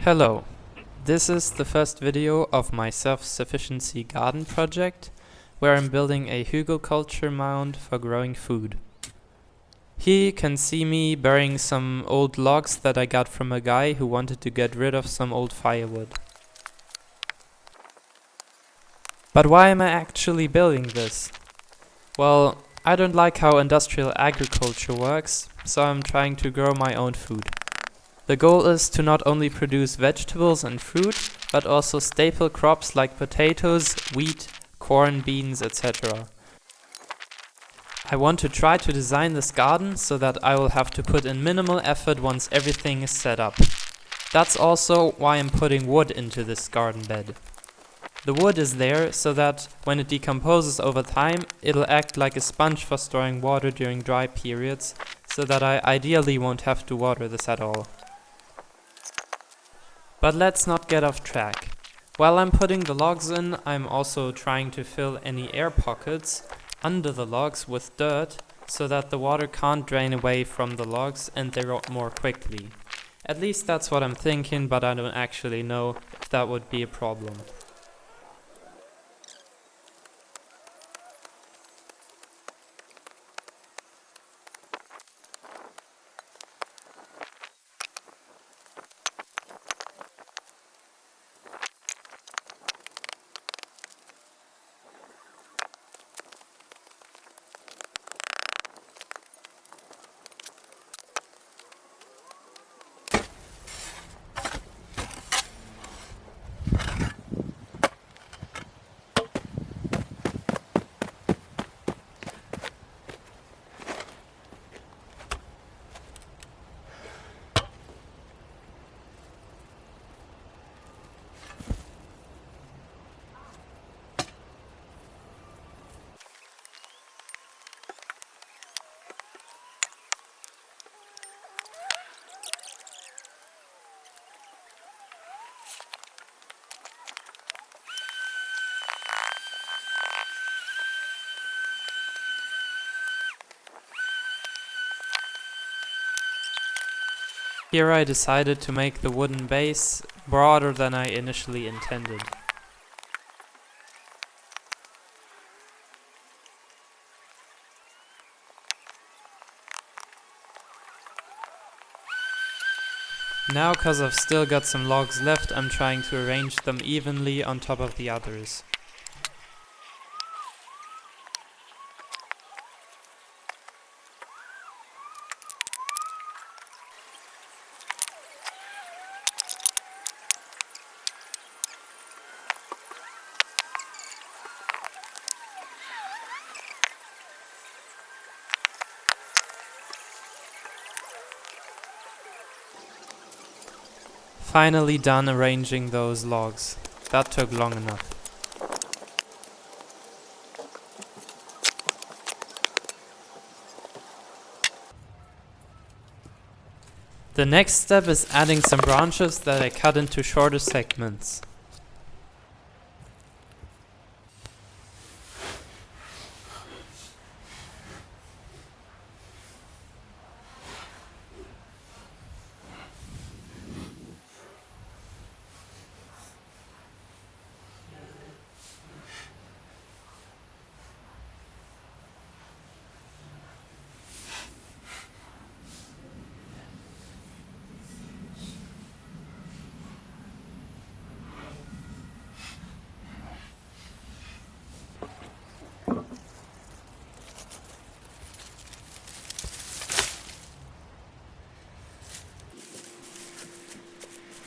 Hello, this is the first video of my self-sufficiency garden project, where I'm building a hugelkultur mound for growing food. Here you can see me burying some old logs that I got from a guy who wanted to get rid of some old firewood. But why am I actually building this? Well, I don't like how industrial agriculture works, so I'm trying to grow my own food. The goal is to not only produce vegetables and fruit, but also staple crops like potatoes, wheat, corn, beans, etc. I want to try to design this garden so that I will have to put in minimal effort once everything is set up. That's also why I'm putting wood into this garden bed. The wood is there so that when it decomposes over time, it'll act like a sponge for storing water during dry periods, so that I ideally won't have to water this at all. But let's not get off track. While I'm putting the logs in, I'm also trying to fill any air pockets under the logs with dirt so that the water can't drain away from the logs and they rot more quickly. At least that's what I'm thinking, but I don't actually know if that would be a problem. Here I decided to make the wooden base broader than I initially intended. Now, cause I've still got some logs left, I'm trying to arrange them evenly on top of the others. Finally done arranging those logs. That took long enough. The next step is adding some branches that I cut into shorter segments.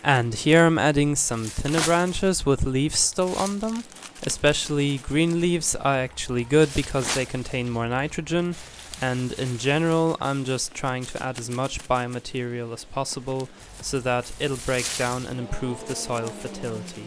And here I'm adding some thinner branches with leaves still on them. Especially green leaves are actually good because they contain more nitrogen, and in general I'm just trying to add as much biomaterial as possible so that it'll break down and improve the soil fertility.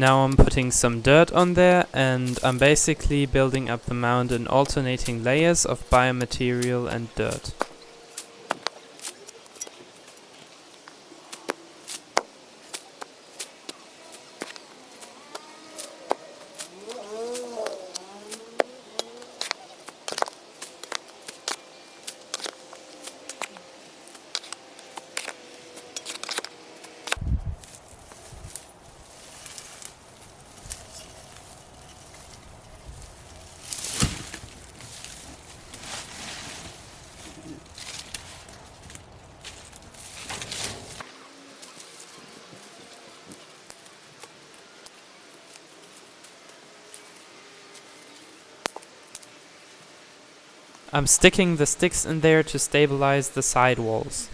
Now I'm putting some dirt on there, and I'm basically building up the mound in alternating layers of biomaterial and dirt. I'm sticking the sticks in there to stabilize the side walls.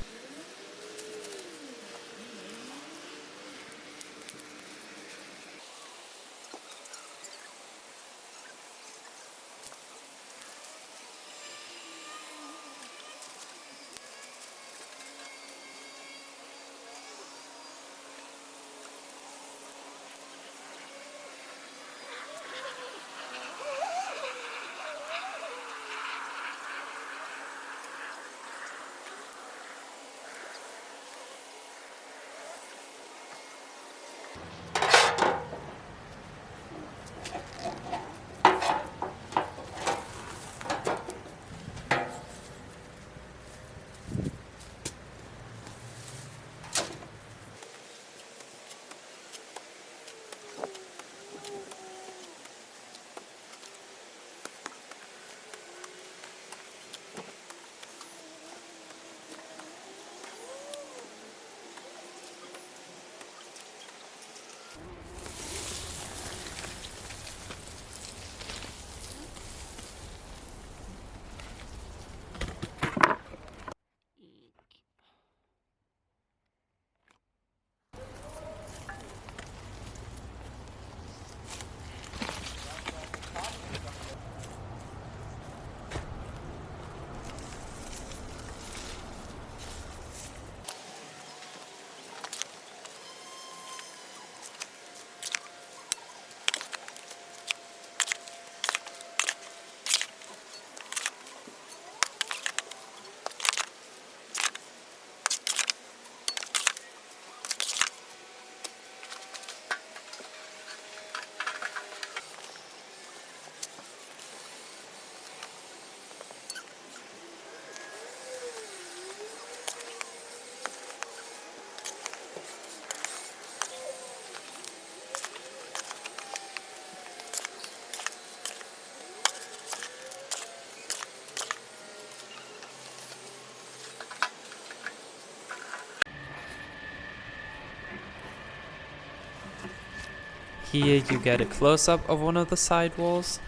Here you get a close-up of one of the side walls.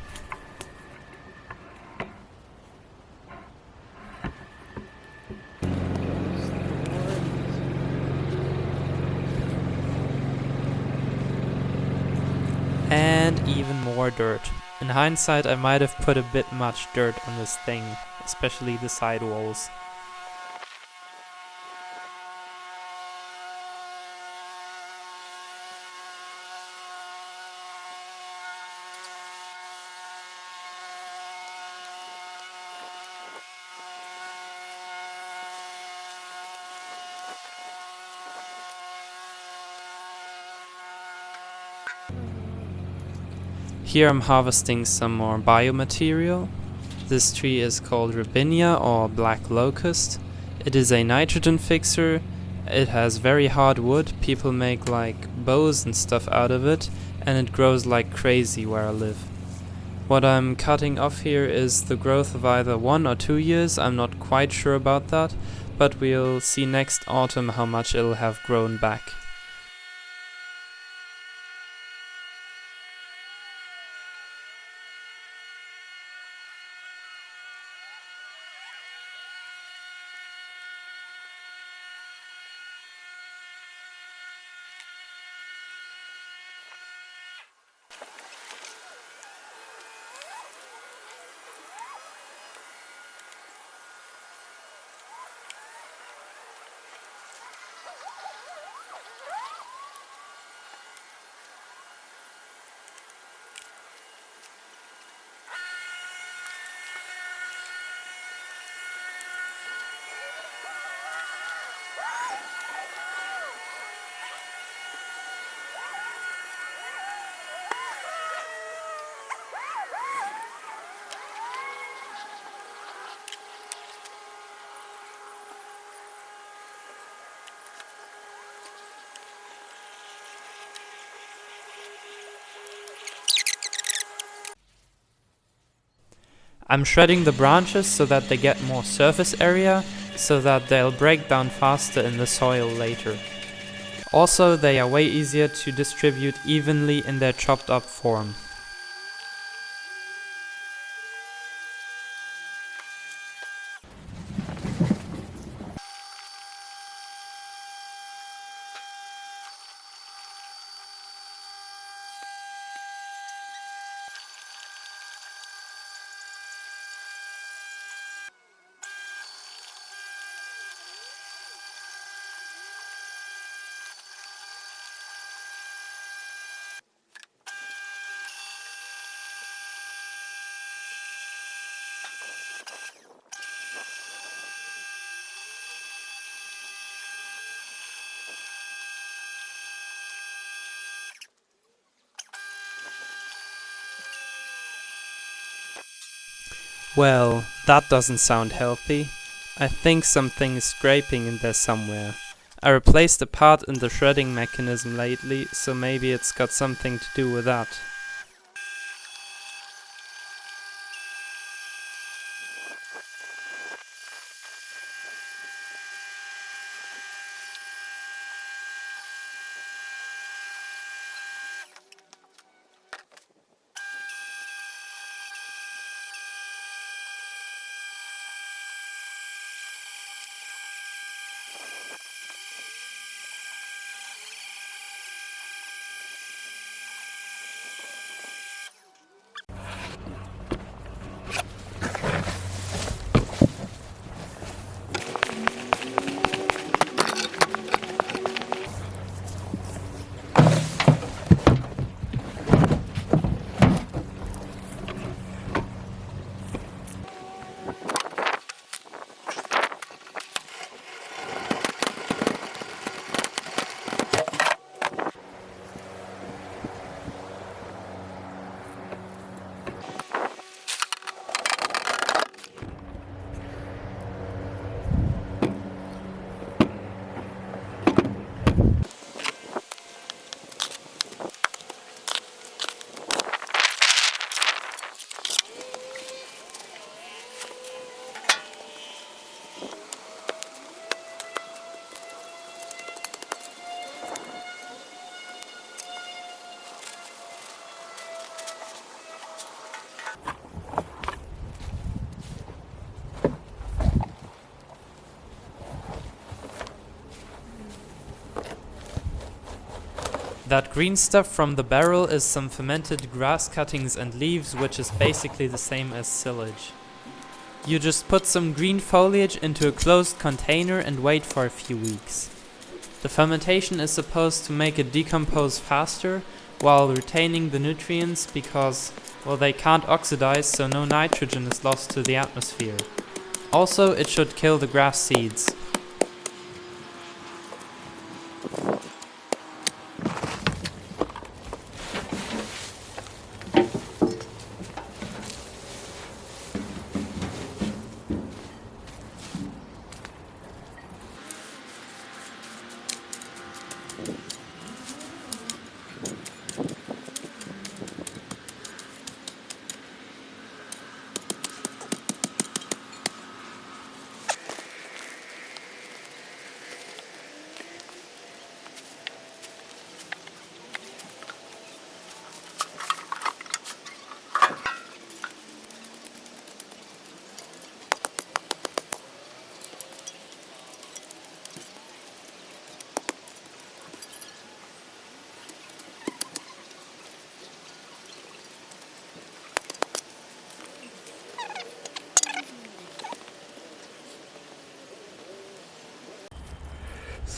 And even more dirt. In hindsight, I might have put a bit much dirt on this thing, especially the side walls. Here I'm harvesting some more biomaterial. This tree is called Robinia or black locust. It is a nitrogen fixer. It has very hard wood. People make like bows and stuff out of it, and it grows like crazy where I live. What I'm cutting off here is the growth of either 1 or 2 years. I'm not quite sure about that, but we'll see next autumn how much it'll have grown back. I'm shredding the branches so that they get more surface area, so that they'll break down faster in the soil later. Also, they are way easier to distribute evenly in their chopped up form. Well, that doesn't sound healthy. I think something is scraping in there somewhere. I replaced a part in the shredding mechanism lately, so maybe it's got something to do with that. That green stuff from the barrel is some fermented grass cuttings and leaves, which is basically the same as silage. You just put some green foliage into a closed container and wait for a few weeks. The fermentation is supposed to make it decompose faster while retaining the nutrients because, well, they can't oxidize, so no nitrogen is lost to the atmosphere. Also, it should kill the grass seeds.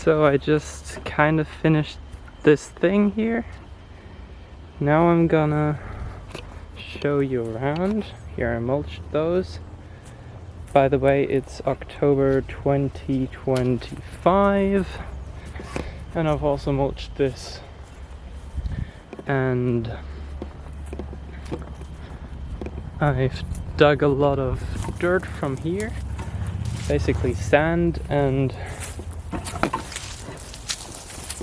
So I just kind of finished this thing here. Now I'm gonna show you around. Here I mulched those. By the way, it's October 2025 and I've also mulched this. And I've dug a lot of dirt from here, basically sand, and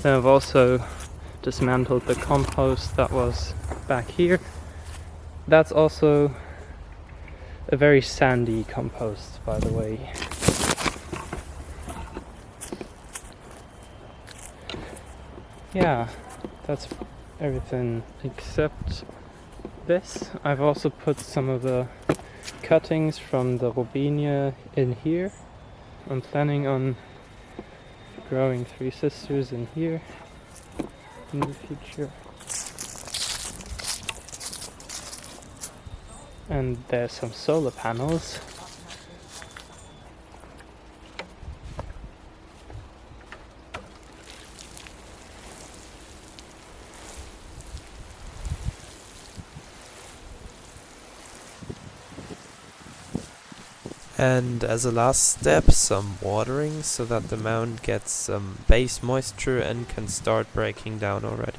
then I've also dismantled the compost that was back here. That's also A very sandy compost, by the way. Yeah, that's everything except this. I've also put some of the cuttings from the robinia in here. I'm planning on growing 3 sisters in here in the future. And there's some solar panels. And as a last step, some watering so that the mound gets some base moisture and can start breaking down already.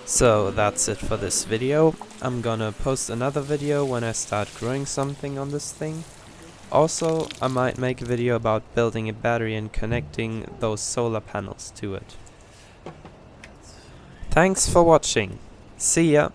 So that's it for this video. I'm gonna post another video when I start growing something on this thing. Also, I might make a video about building a battery and connecting those solar panels to it. Thanks for watching. See ya!